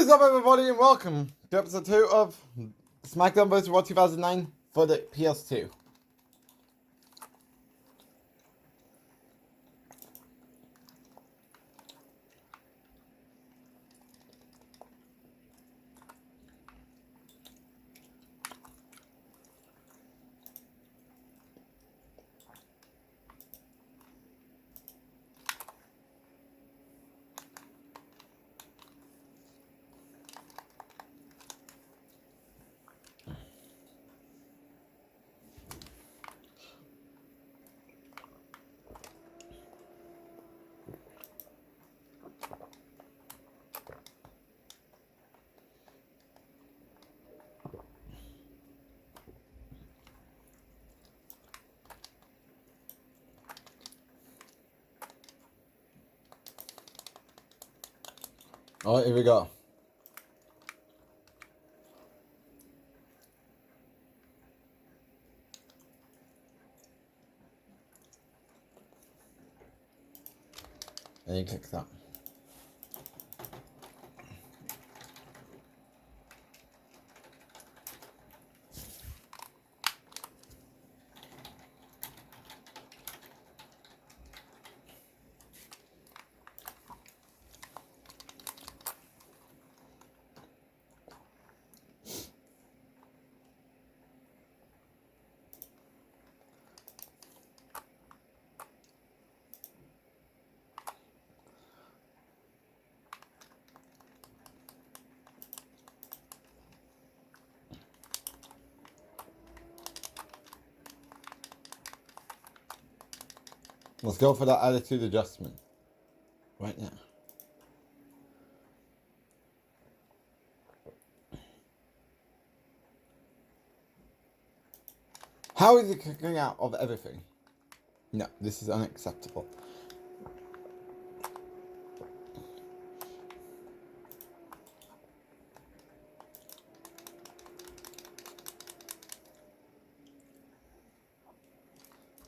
What is up, everybody, and welcome to episode 2 of Smackdown vs. Raw 2009 for the PS2. Alright, here we go. And you click that. Let's go for that attitude adjustment right now. How is it kicking out of everything? No, this is unacceptable.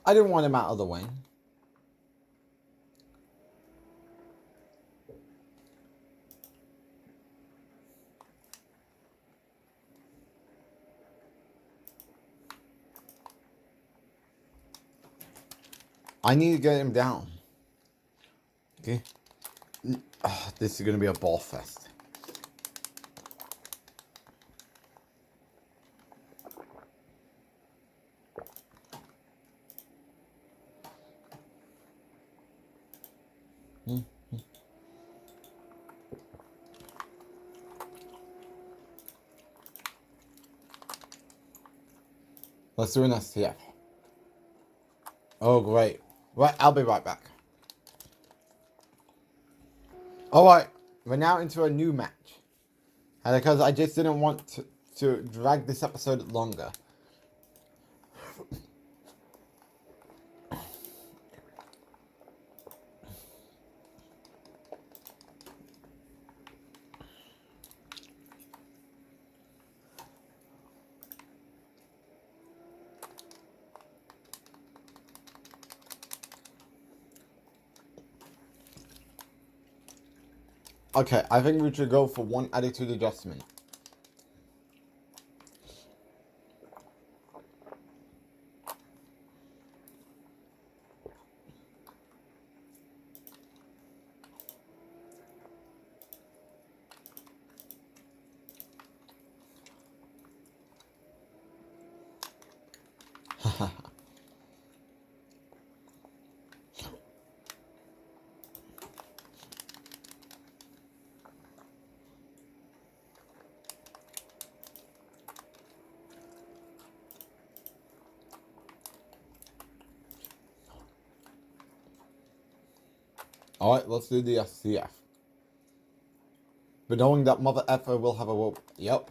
I didn't want him out of the way. I need to get him down. Okay. Oh, this is going to be a ball fest. Let's do an STF. Oh, great. Right, I'll be right back. Alright, we're now into a new match. And because I just didn't want to drag this episode longer. Okay, I think we should go for one attitude adjustment. Alright, let's do the SCF. But knowing that Mother Effer will have a rope. Yep.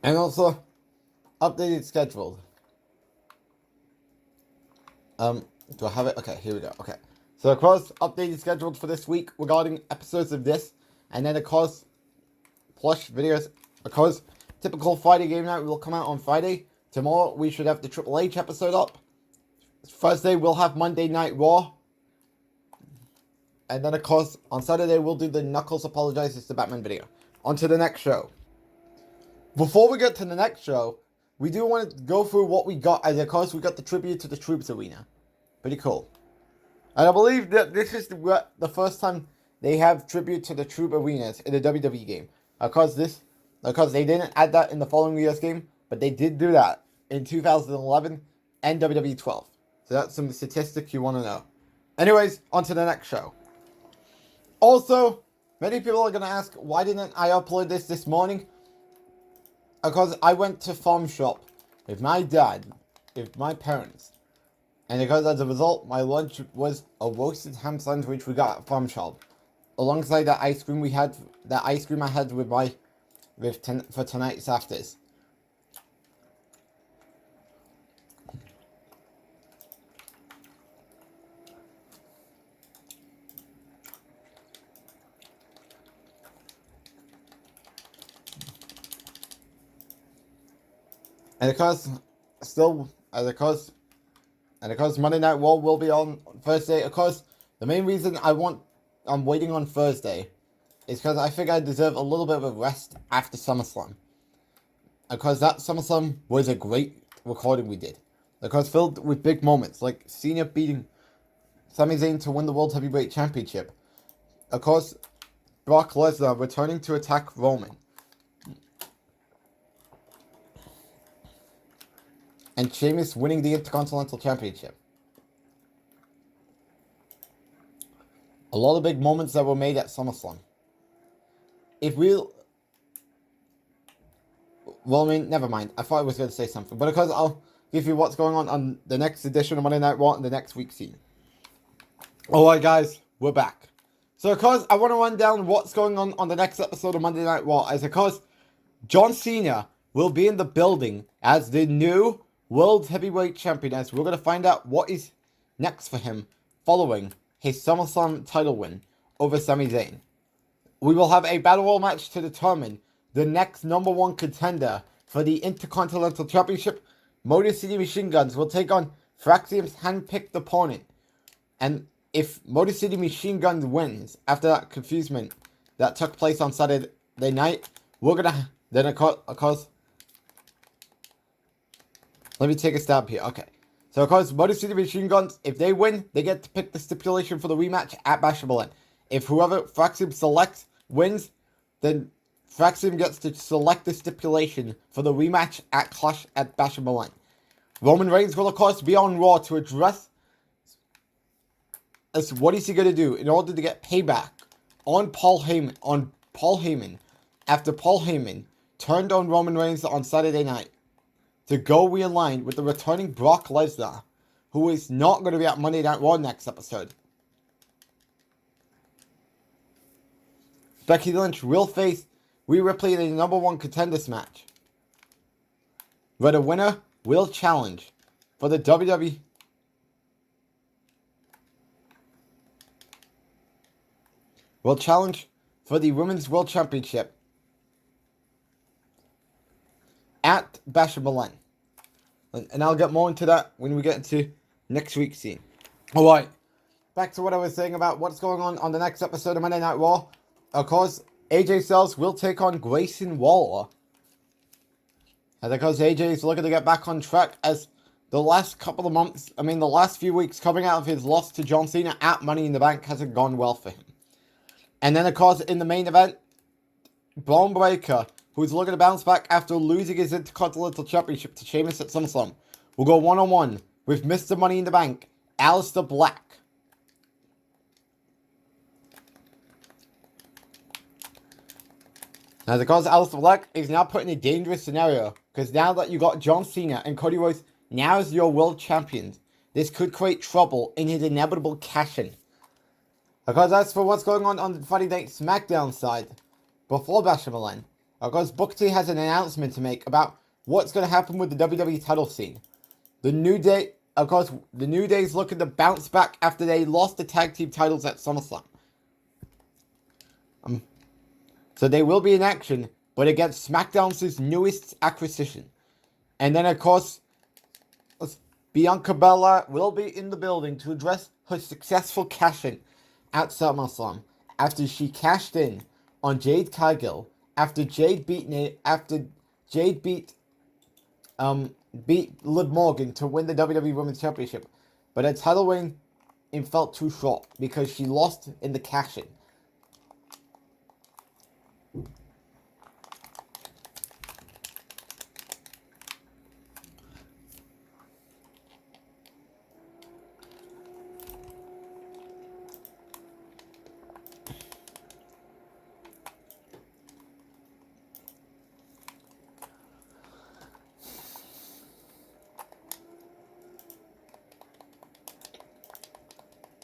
And also, updated schedule. Do I have it? Okay, here we go. Okay. So, of course, updated scheduled for this week regarding episodes of this. And then, of course, plush videos. Of course, typical Friday game night will come out on Friday. Tomorrow we should have the Triple H episode up. Thursday we'll have Monday Night Raw. And then of course on Saturday we'll do the Knuckles Apologizes to Batman video. On to the next show. Before we get to the next show, we do want to go through what we got, as of course we got the tribute to the Troops Arena. Pretty cool. And I believe that this is the first time they have tribute to the Troop Arenas in a WWE game. Of course they didn't add that in the following year's game, but they did do that in 2011 and WWE 12. So that's some statistics you want to know. Anyways, on to the next show. Also, many people are going to ask, why didn't I upload this morning? Because I went to Farm Shop with my dad, with my parents. And because as a result, my lunch was a roasted ham sandwich we got at Farm Shop. Alongside that ice cream I had for tonight's afters. And of course, Monday Night Raw will be on Thursday. Of course, the main reason I'm waiting on Thursday is because I think I deserve a little bit of a rest after SummerSlam. Because that SummerSlam was a great recording we did. Because filled with big moments, like Cena beating Sami Zayn to win the World Heavyweight Championship. Of course, Brock Lesnar returning to attack Roman. And Sheamus winning the Intercontinental Championship. A lot of big moments that were made at SummerSlam. Never mind. I thought I was going to say something. But because I'll give you what's going on the next edition of Monday Night Raw and the next week's scene. Alright guys, we're back. So of course, I want to run down what's going on the next episode of Monday Night Raw. As of course, John Cena will be in the building as the new World Heavyweight Champion, as we're going to find out what is next for him following his SummerSlam title win over Sami Zayn. We will have a Battle Royal match to determine the next #1 contender for the Intercontinental Championship. Motor City Machine Guns will take on Fraxium's hand-picked opponent. And if Motor City Machine Guns wins after that confusement that took place on Saturday night, we're going to, then of course, let me take a stab here. Okay. So, of course, Motor City Machine Guns, if they win, they get to pick the stipulation for the rematch at Bash at Berlin. If whoever Fraxium selects wins, then Fraxium gets to select the stipulation for the rematch at Clash at Bash at Berlin. Roman Reigns will, of course, be on Raw to address what is he going to do in order to get payback on Paul Heyman after Paul Heyman turned on Roman Reigns on Saturday night to go realign with the returning Brock Lesnar, who is not going to be at Monday Night Raw next episode. Becky Lynch will face Rhea Ripley in a #1 contenders match, where the winner will challenge for the WWE Women's World Championship at Bash at Berlin. And I'll get more into that when we get into next week's scene. Alright, back to what I was saying about what's going on the next episode of Monday Night Raw. Of course, AJ Styles will take on Grayson Waller. And of course, AJ is looking to get back on track as the last few weeks coming out of his loss to John Cena at Money in the Bank hasn't gone well for him. And then, of course, in the main event, Braun Breaker, who's looking to bounce back after losing his Intercontinental Championship to Sheamus at SummerSlam, will go one-on-one with Mr. Money in the Bank, Aleister Black. Now, because Aleister Black is now put in a dangerous scenario, because now that you got John Cena and Cody Rhodes now as your world champions, this could create trouble in his inevitable cash-in. Because as for what's going on the Friday Night Smackdown side, before Bash at Berlin, of course, Booker T has an announcement to make about what's going to happen with the WWE title scene. The New Day is looking to bounce back after they lost the tag team titles at SummerSlam. So they will be in action but against SmackDown's newest acquisition. And then, of course, Bianca Belair will be in the building to address her successful cash-in at SummerSlam after she cashed in on Jade Cargill after Jade beat Liv Morgan to win the WWE Women's Championship, but her title reign felt too short because she lost in the cash-in.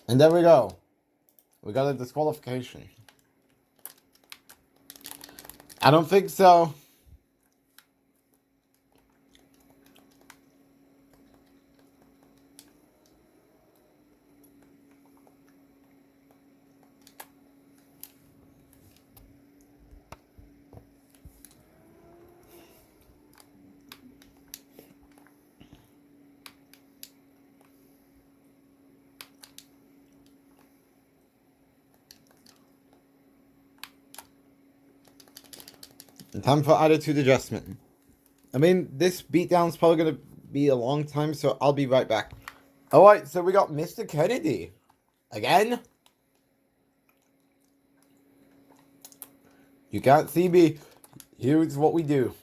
And there we go. We got a disqualification. I don't think so. Time for attitude adjustment. I mean, this beatdown's probably going to be a long time, so I'll be right back. Alright, so we got Mr. Kennedy. Again? You can't see me. Here's what we do.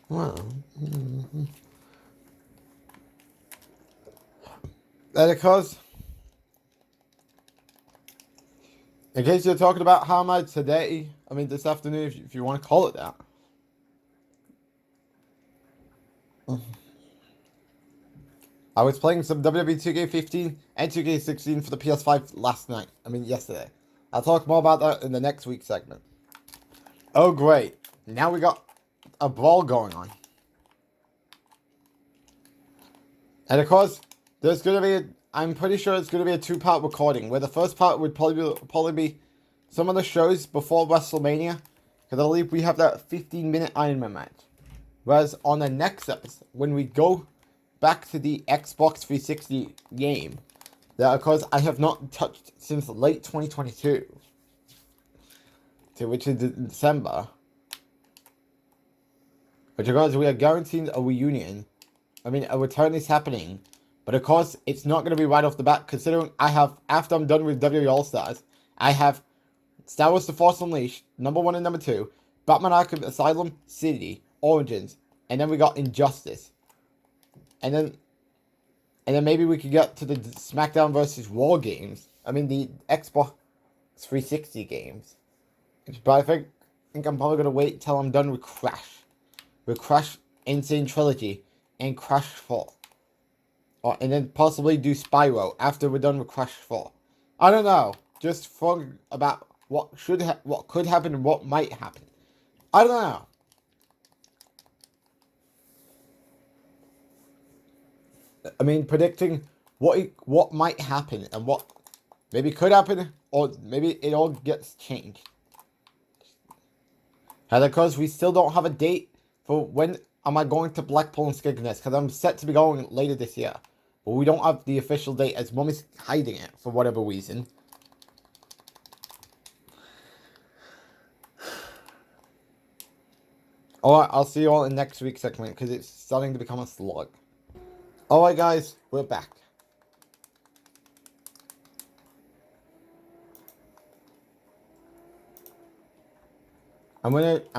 Wow. And of course, in case you're talking about how am I today, I mean this afternoon, if you want to call it that. I was playing some WWE 2K15 and 2K16 for the PS5 last night. I mean yesterday. I'll talk more about that in the next week's segment. Oh great. Now we got a brawl going on. And of course, there's going to be, I'm pretty sure it's going to be a two-part recording, where the first part would probably be some of the shows before WrestleMania, because I believe we have that 15-minute Iron Man match. Whereas on the next episode, when we go back to the Xbox 360 game, that of course I have not touched since late 2022, which is December, which of course we are guaranteed a reunion. I mean, a return is happening, but of course, it's not going to be right off the bat, considering I have, after I'm done with WWE All-Stars, I have Star Wars The Force Unleashed, #1 and #2, Batman Arkham Asylum, City, Origins, and then we got Injustice. And then maybe we could get to the Smackdown versus Raw games. I mean, the Xbox 360 games. But I think I'm probably going to wait till I'm done with Crash. With Crash Insane Trilogy and Crash 4. And then possibly do Spyro after we're done with Crash 4. I don't know. Just think about what could happen and what might happen. I don't know. I mean, predicting what might happen and what maybe could happen, or maybe it all gets changed. And of course, we still don't have a date for when am I going to Blackpool and Skegness, because I'm set to be going later this year. But we don't have the official date, as Mum is hiding it for whatever reason. Alright, I'll see you all in next week's segment, because it's starting to become a slog. Alright guys, we're back. And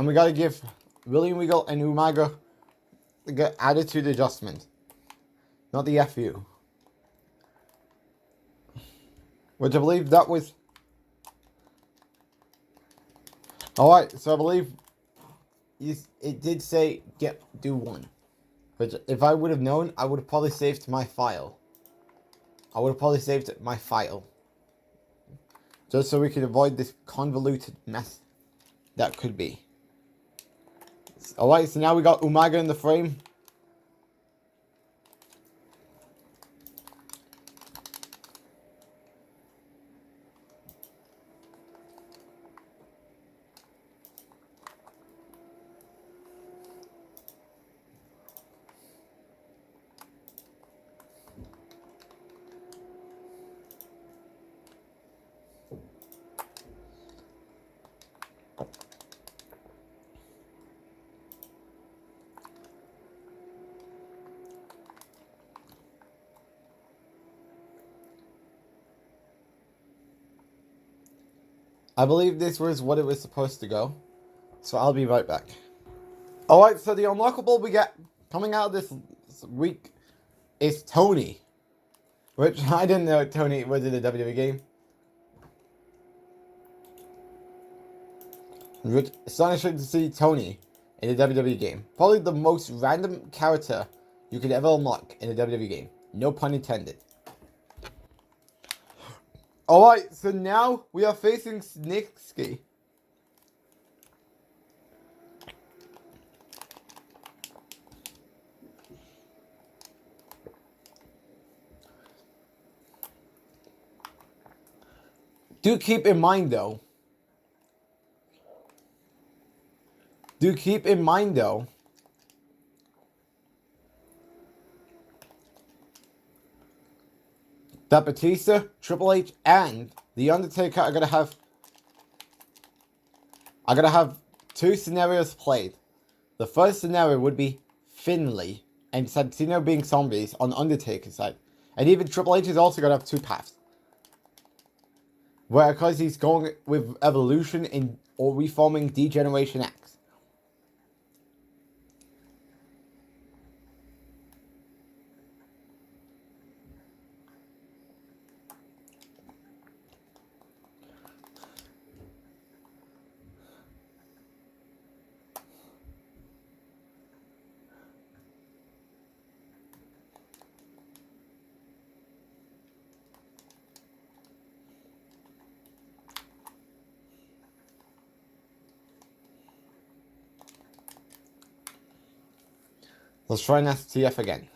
we gotta give William Regal and Umaga get attitude adjustment. Not the FU. Which I believe that was... Alright, so I believe it did say do one. But if I would have known, I would have probably saved my file. Just so we could avoid this convoluted mess that could be. Alright, so now we got Umaga in the frame. I believe this was what it was supposed to go. So I'll be right back. Alright, so the unlockable we get coming out of this week is Tony. Which I didn't know Tony was in a WWE game. Which is astonishing to see Tony in a WWE game. Probably the most random character you could ever unlock in a WWE game. No pun intended. Alright, so now we are facing Snitsky. Do keep in mind though. That Batista, Triple H, and The Undertaker are gonna have two scenarios played. The first scenario would be Finlay and Santino being zombies on Undertaker's side. And even Triple H is also gonna have two paths. Where because he's going with Evolution in or reforming D-Generation X. Let's try an STF again.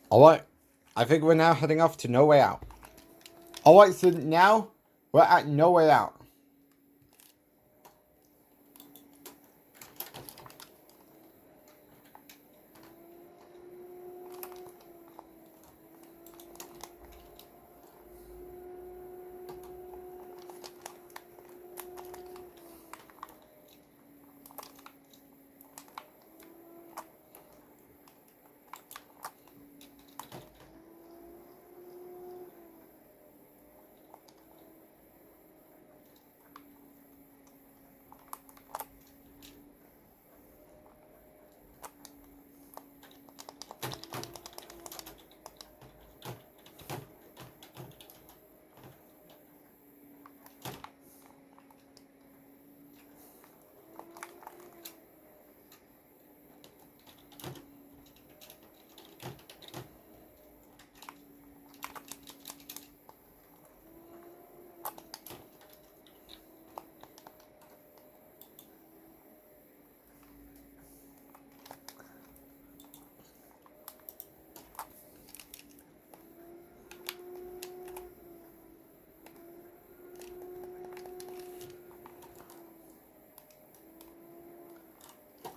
Alright, I think we're now heading off to No Way Out. Alright, so now we're at No Way Out.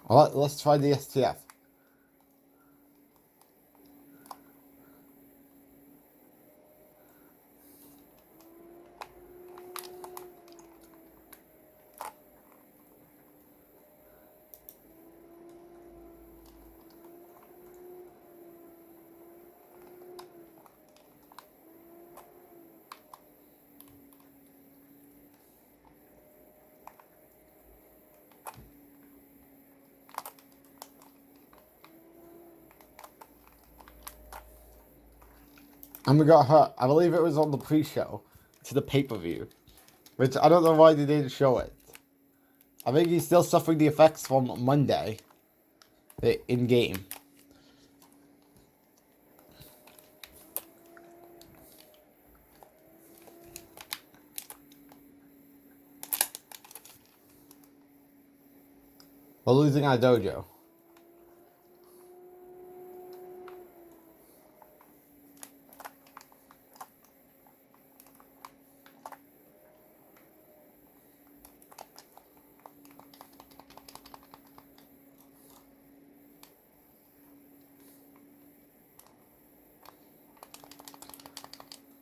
Alright, let's try the STF. And we got hurt. I believe it was on the pre-show to the pay-per-view. Which I don't know why they didn't show it. I think he's still suffering the effects from Monday. In-game. We're losing our dojo.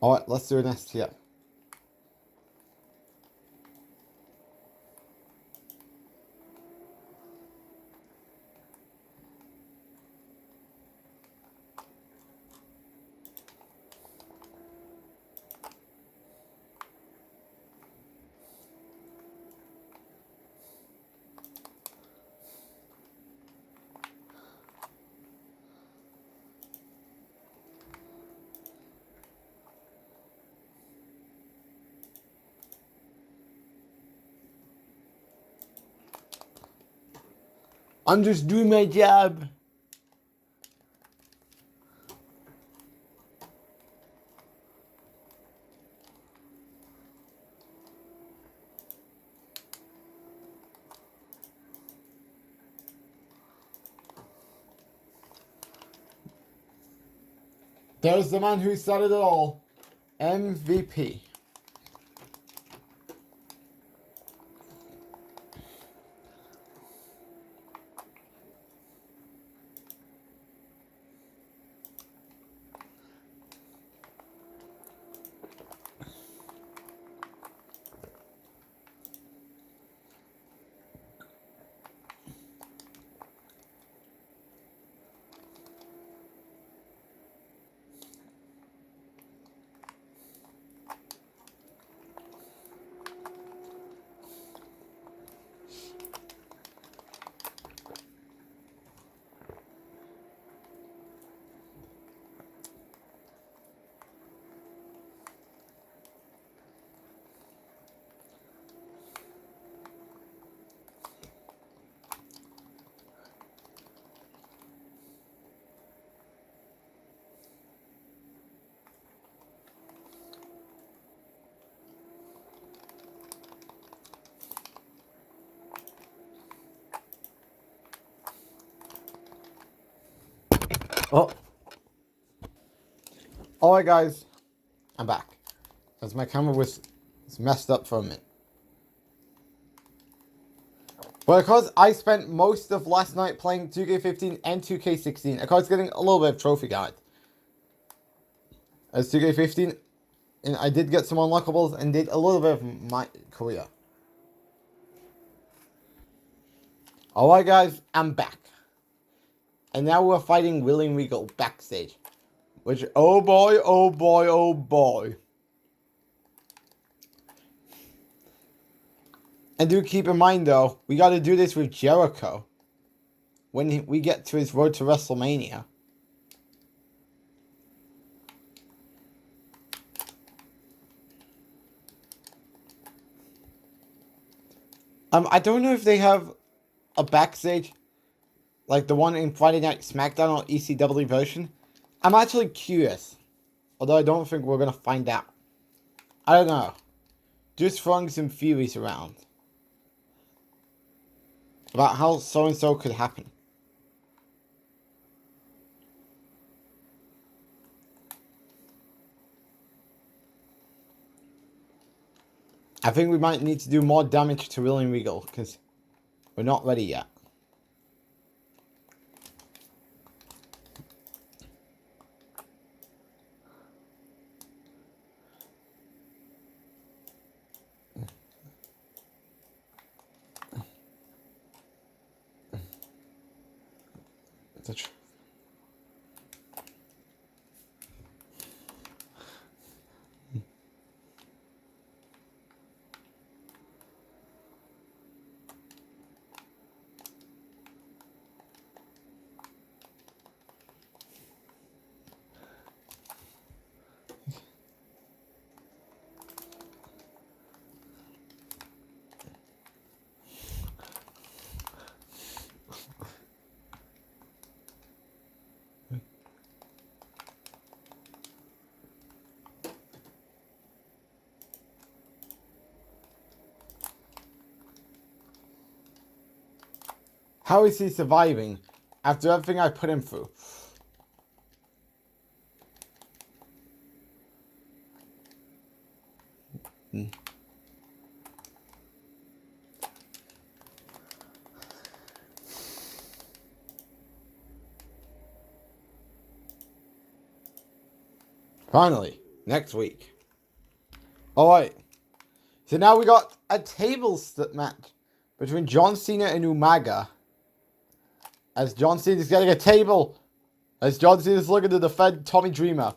Alright, let's do an STM. I'm just doing my job. There's the man who started it all. MVP. Oh. Alright guys, I'm back. Because my camera was messed up for a minute. But because I spent most of last night playing 2K15 and 2K16, I was getting a little bit of trophy guide. As 2K15, and I did get some unlockables and did a little bit of my career. Alright guys, I'm back. And now we're fighting William Regal backstage. Which, oh boy, oh boy, oh boy. And do keep in mind though, we gotta do this with Jericho. When we get to his road to WrestleMania. I don't know if they have a backstage like the one in Friday Night Smackdown or ECW version. I'm actually curious. Although I don't think we're gonna find out. I don't know. Just throwing some theories around. About how so-and-so could happen. I think we might need to do more damage to William Regal. Because we're not ready yet. How is he surviving after everything I put him through? Finally, next week. Alright. So now we got a table match between John Cena and Umaga. As John Cena's getting a table. As John Cena's looking to defend Tommy Dreamer.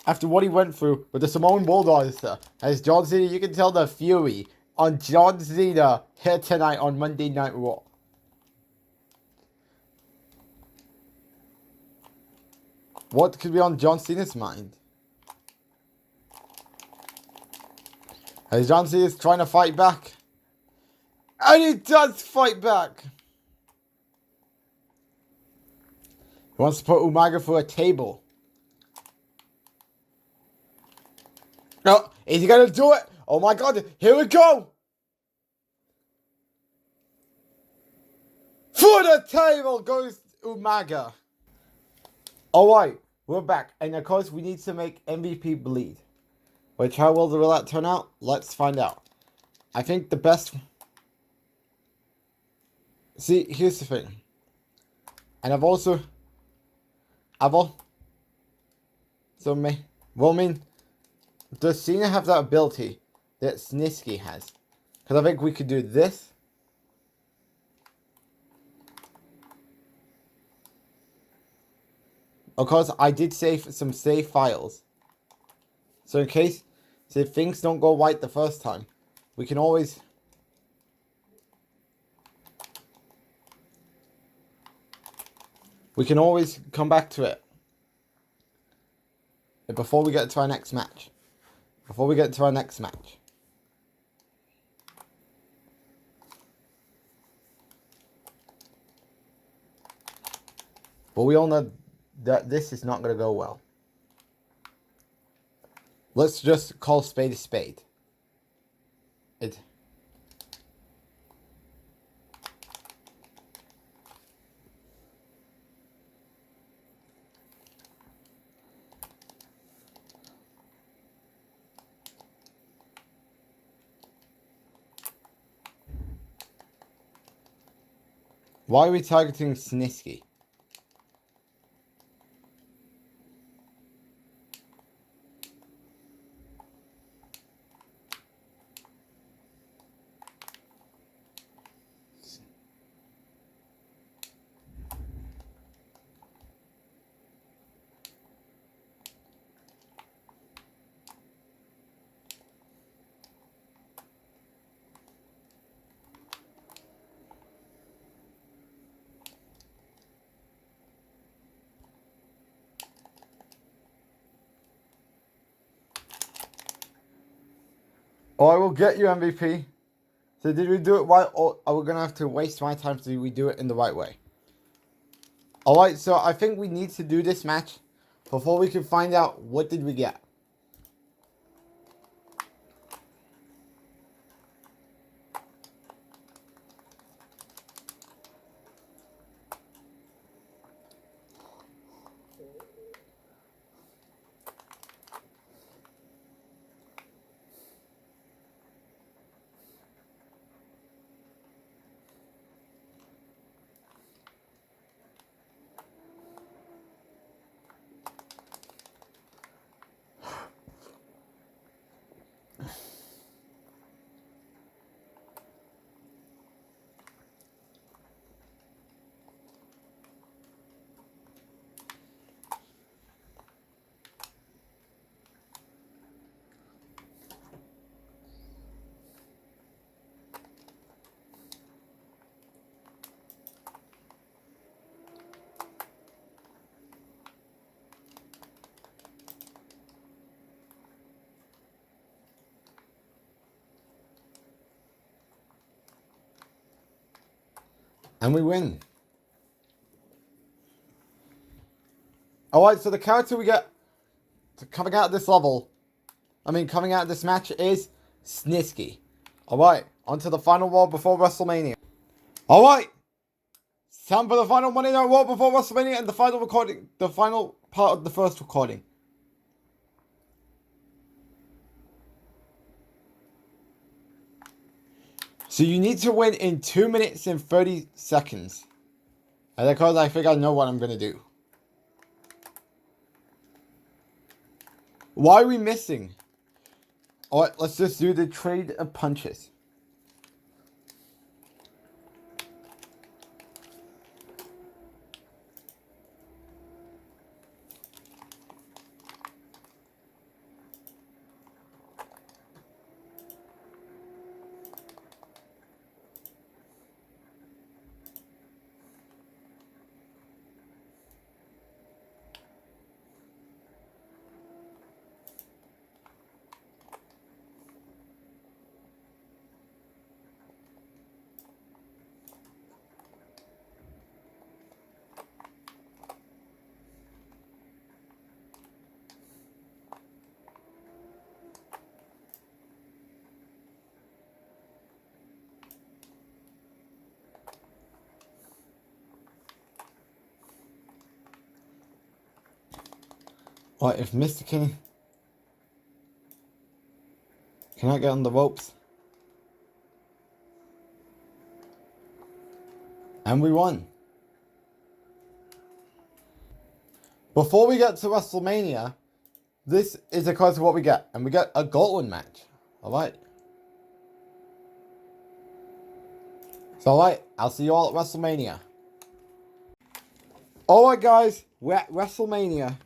After what he went through with the Samoan Bulldozer. As John Cena, you can tell the fury on John Cena here tonight on Monday Night Raw. What could be on John Cena's mind? As John Cena is trying to fight back. And he does fight back. He wants to put Umaga through a table. No, is he going to do it? Oh my god, here we go. For the table goes Umaga. Alright, we're back. And of course, we need to make MVP bleed. Which, how will that turn out? Let's find out. I think the best... See, here's the thing. And I've also... So, does Cena have that ability that Snitsky has? Because I think we could do this. Of course, I did save some save files. So in case, so if things don't go right the first time, we can always... come back to it. Before we get to our next match. But we all know that this is not going to go well. Let's just call spade a spade. Why are we targeting Snitsky? Oh, I will get you MVP. So did we do it right, or are we going to have to waste my time so we do it in the right way? Alright, so I think we need to do this match before we can find out what did we get. And we win. Alright, so the character we get coming out of this coming out of this match is Snitsky. Alright, on to the final war before Wrestlemania. Alright, time for the final Monday Night Raw before WrestleMania and the final recording, the final part of the first recording. So you need to win in 2 minutes and 30 seconds. And because I think I know what I'm going to do. Why are we missing? Alright, let's just do the trade of punches. Alright, if Mr. King cannot get on the ropes. And we won. Before we get to WrestleMania, this is of course what we get. And we get a Gauntlet match. Alright. So alright, I'll see you all at WrestleMania. Alright guys, we're at WrestleMania.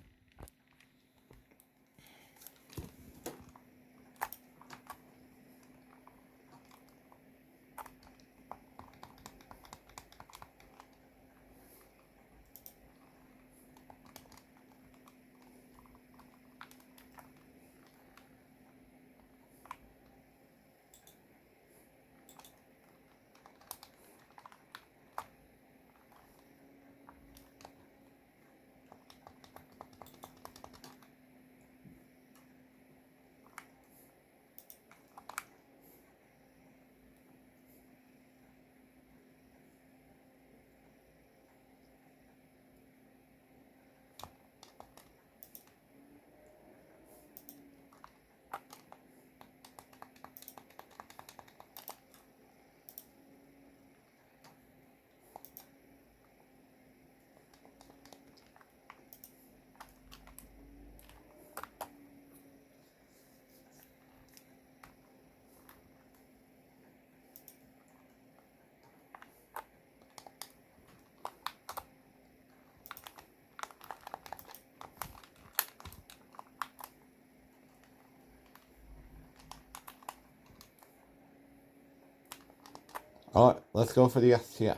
Alright, let's go for the STF.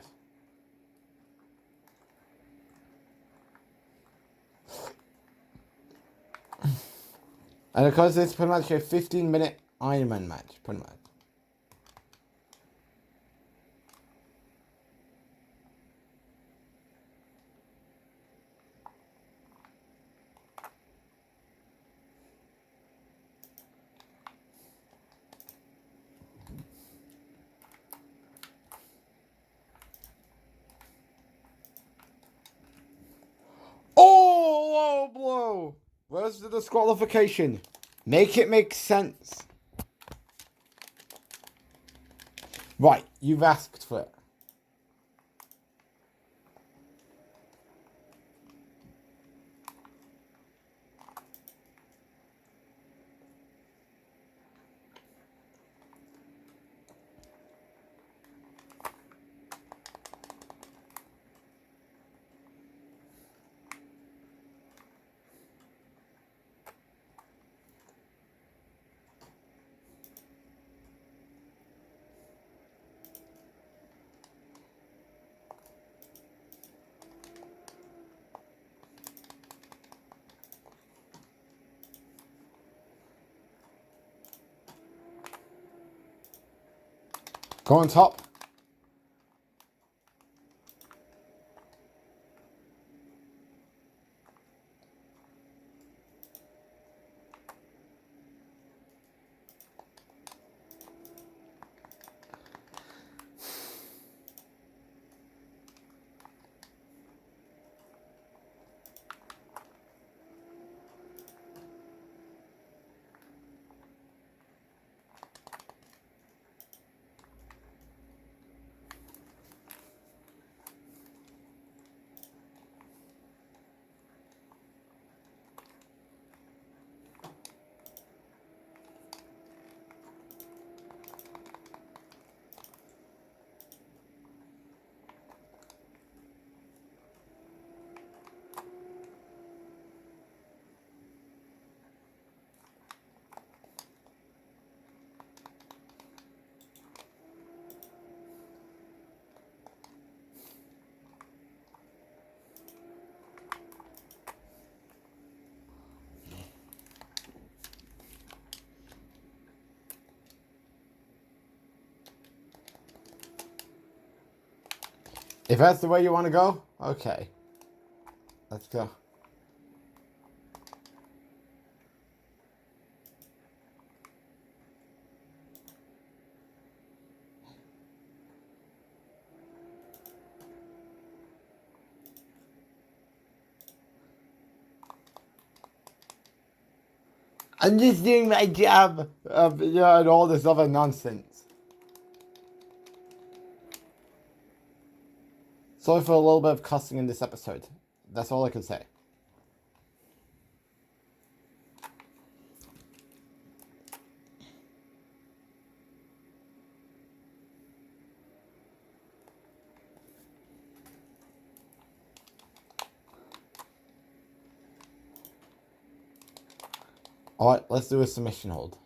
And of course, it's pretty much a 15-minute Iron Man match, pretty much. Oh, low blow! Where's the disqualification? Make it make sense. Right, you've asked for it. Go on top. If that's the way you want to go, okay. Let's go. I'm just doing my job of, and all this other nonsense. Sorry for a little bit of cussing in this episode. That's all I can say. Alright, let's do a submission hold.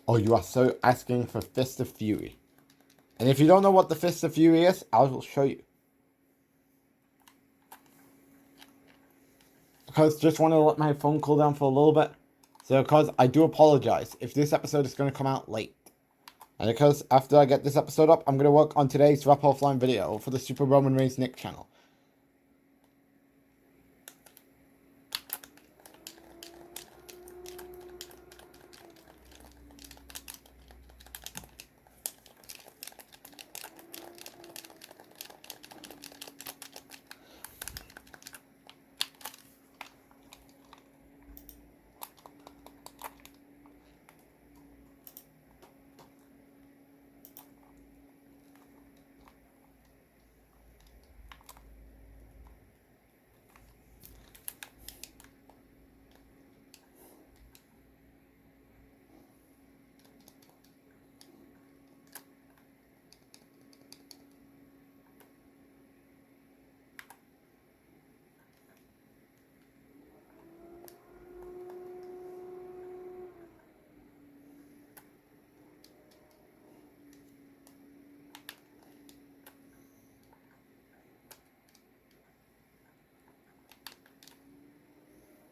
Oh, you are so asking for Fist of Fury. And if you don't know what the Fist of Fury is, I will show you. Because just want to let my phone cool down for a little bit. So because I do apologize if this episode is going to come out late. And because after I get this episode up, I'm going to work on today's Rap Offline video for the SuperAJStylesNick channel.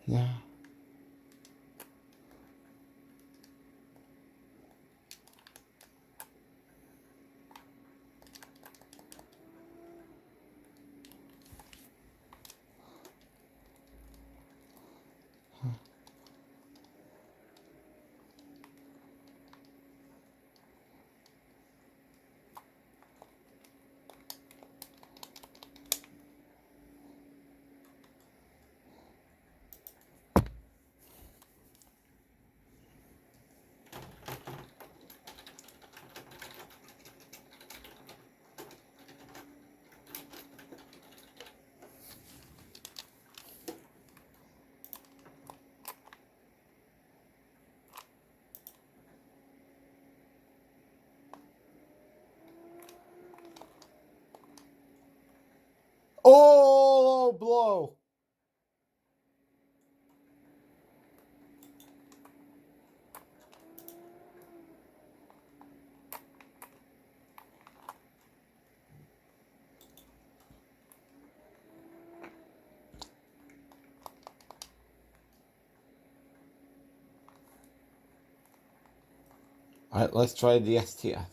Yeah. Oh, blow. Alright, let's try the STF.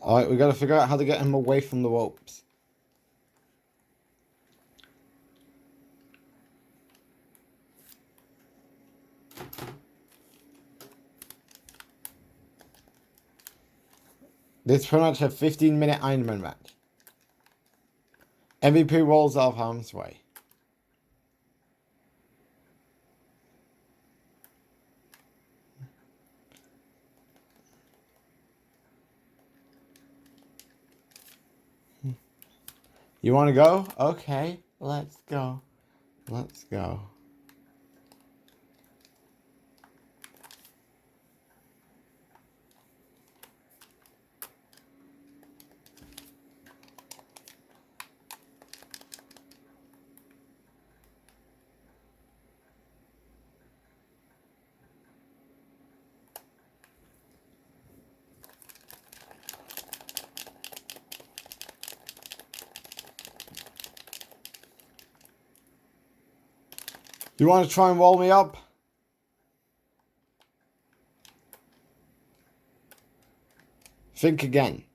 Alright, we gotta figure out how to get him away from the ropes. This pretty much a 15-minute Iron Man match. MVP rolls out of harm's way. You want to go? Okay, let's go. Let's go. You want to try and roll me up? Think again.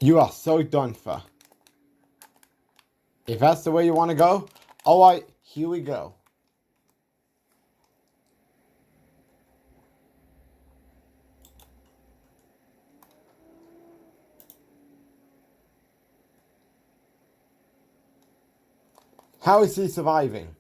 You are so done for. If that's the way you want to go, alright, here we go. How is he surviving?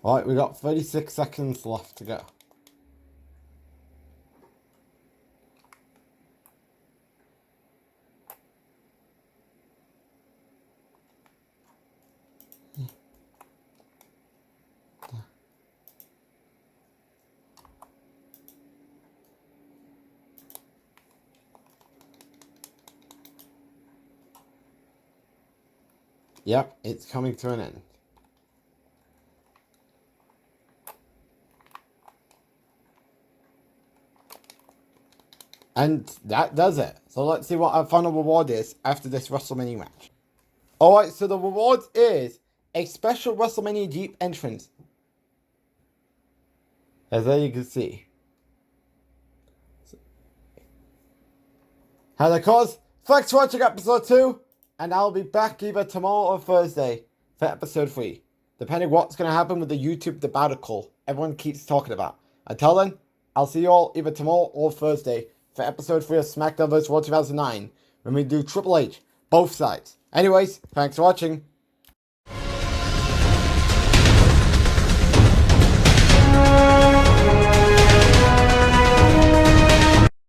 Alright, we got 36 seconds left to go. Yep, it's coming to an end. And that does it. So let's see what our final reward is after this Wrestlemania match. Alright, so the reward is a special Wrestlemania Jeep entrance. As there you can see. And of course, thanks for watching episode 2, and I'll be back either tomorrow or Thursday for episode 3, depending what's going to happen with the YouTube debacle everyone keeps talking about. Until then, I'll see you all either tomorrow or Thursday for episode 3 of Smackdown vs. Raw 2009, when we do Triple H, both sides. Anyways, thanks for watching.